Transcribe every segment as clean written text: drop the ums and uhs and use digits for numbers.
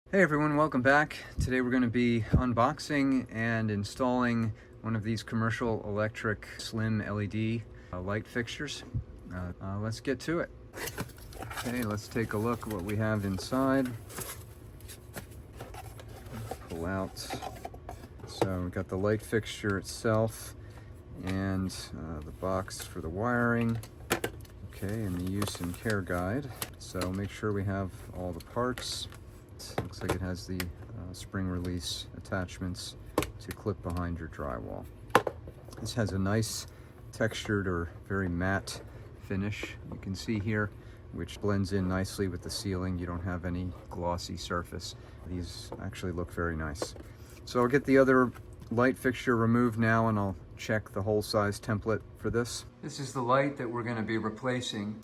Hey everyone, welcome back. Today we're going to be unboxing and installing one of these commercial electric slim LED light fixtures. Let's get to it. Okay, let's take a look at what we have inside. Pull out. So we've got the light fixture itself and the box for the wiring. Okay, and the use and care guide. So make sure we have all the parts. Looks like it has the spring release attachments to clip behind your drywall. This has a nice textured or very matte finish, you can see here, which blends in nicely with the ceiling. You don't have any glossy surface. These actually look very nice. So I'll get the other light fixture removed now and I'll check the hole size template for this. This is the light that we're going to be replacing.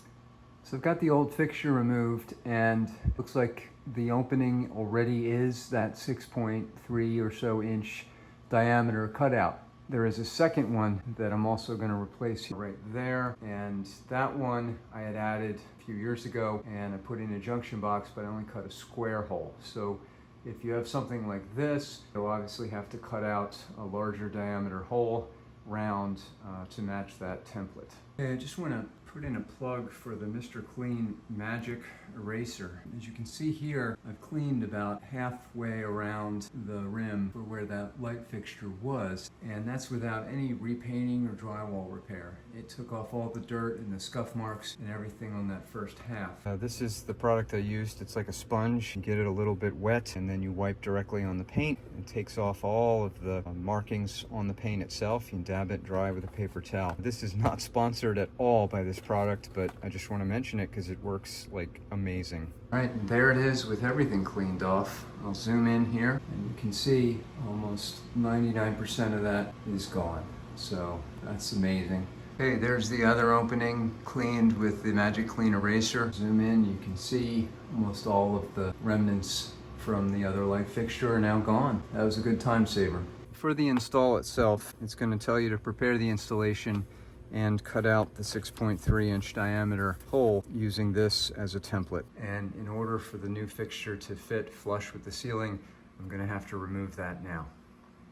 So I've got the old fixture removed and looks like the opening already is that 6.3 or so inch diameter cutout. There is a second one that I'm also going to replace right there, and that one I had added a few years ago and I put in a junction box, but I only cut a square hole. So if you have something like this, you'll obviously have to cut out a larger diameter hole round to match that template. Okay, I just want to put in a plug for the Mr. Clean Magic Eraser. As you can see here, I've cleaned about halfway around the rim for where that light fixture was, and that's without any repainting or drywall repair. It took off all the dirt and the scuff marks and everything on that first half. This is the product I used. It's like a sponge. You get it a little bit wet and then you wipe directly on the paint. It takes off all of the markings on the paint itself. You can dab it dry with a paper towel. This is not sponsored at all by this product, but I just want to mention it because it works like amazing. All right, and there it is with everything cleaned off. I'll zoom in here and you can see almost 99% of that is gone. So that's amazing. Okay, there's the other opening cleaned with the Magic Clean Eraser. Zoom in, you can see almost all of the remnants from the other light fixture are now gone. That was a good time saver. For the install itself, it's going to tell you to prepare the installation and cut out the 6.3 inch diameter hole using this as a template. And in order for the new fixture to fit flush with the ceiling, I'm going to have to remove that now.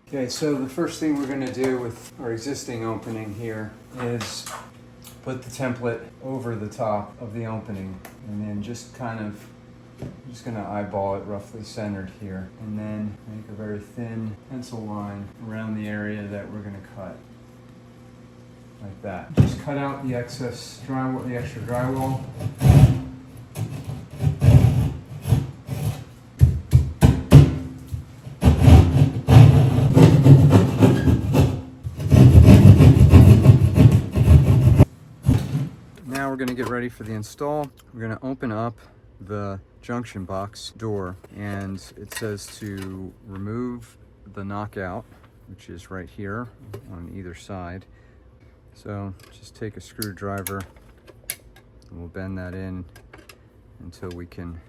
Okay, so the first thing we're going to do with our existing opening here is put the template over the top of the opening and then just kind of, I'm just going to eyeball it roughly centered here and then make a very thin pencil line around the area that we're going to cut. Like that. Just cut out the excess drywall, the extra drywall. Now we're going to get ready for the install. We're going to open up the junction box door and it says to remove the knockout, which is right here on either side. So just take a screwdriver and we'll bend that in until we can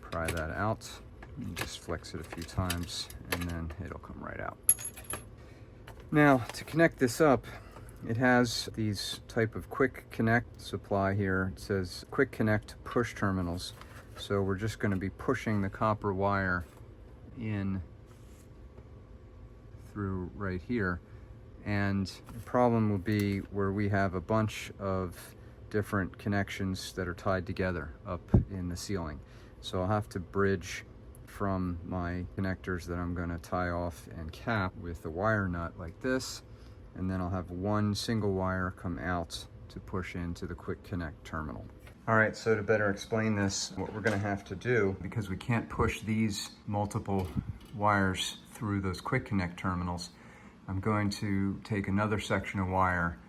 pry that out. And just flex it a few times and then it'll come right out. Now to connect this up, it has these type of quick connect supply here. It says quick connect push terminals. So we're just going to be pushing the copper wire in through right here. And the problem will be where we have a bunch of different connections that are tied together up in the ceiling. So I'll have to bridge from my connectors that I'm going to tie off and cap with a wire nut like this. And then I'll have one single wire come out to push into the quick connect terminal. All right, so to better explain this, what we're going to have to do, because we can't push these multiple wires through those quick connect terminals, I'm going to take another section of wire.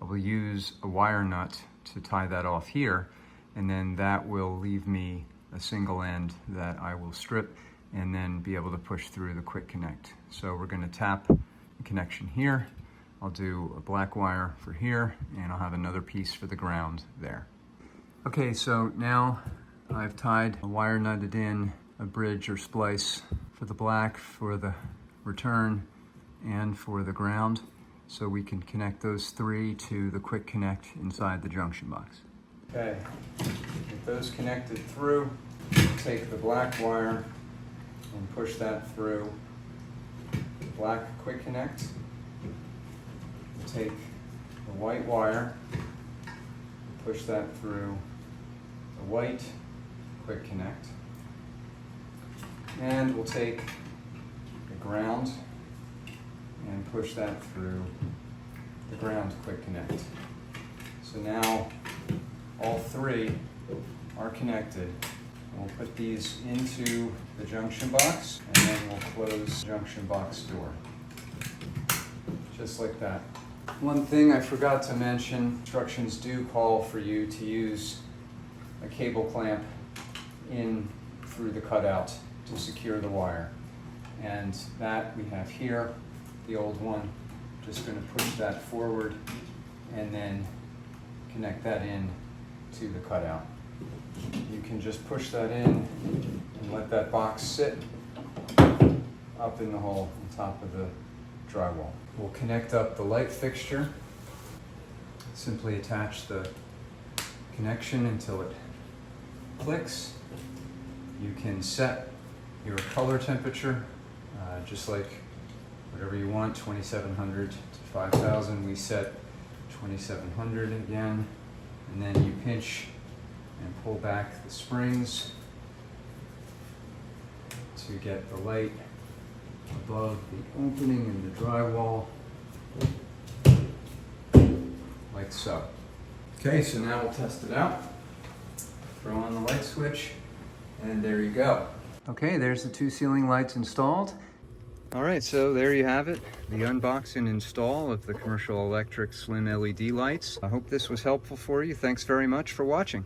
I will use a wire nut to tie that off here, and then that will leave me a single end that I will strip and then be able to push through the quick connect. So we're going to tap the connection here. I'll do a black wire for here, and I'll have another piece for the ground there. Okay, so now I've tied a wire nutted in a bridge or splice for the black, for the return, and for the ground, so we can connect those three to the quick connect inside the junction box. Okay, get those connected through. Take the black wire and push that through the black quick connect. We'll take the white wire, push that through the white quick connect, and we'll take the ground and push that through the ground quick connect. So now all three are connected. We'll put these into the junction box, and then we'll close the junction box door. Just like that. One thing I forgot to mention, instructions do call for you to use a cable clamp in through the cutout to secure the wire. And that we have here, the old one. Just going to push that forward and then connect that in to the cutout. You can just push that in and let that box sit up in the hole on top of the drywall. We'll connect up the light fixture. Simply attach the connection until it clicks. You can set your color temperature just like whatever you want, 2700 to 5000. We set 2700 again, and then you pinch and pull back the springs to get the light above the opening in the drywall, like so. Okay, so now we'll test it out. Throw on the light switch, and there you go. Okay, there's the two ceiling lights installed. All right, so there you have it, the unbox and install of the Commercial Electric Slim LED lights. I hope this was helpful for you. Thanks very much for watching.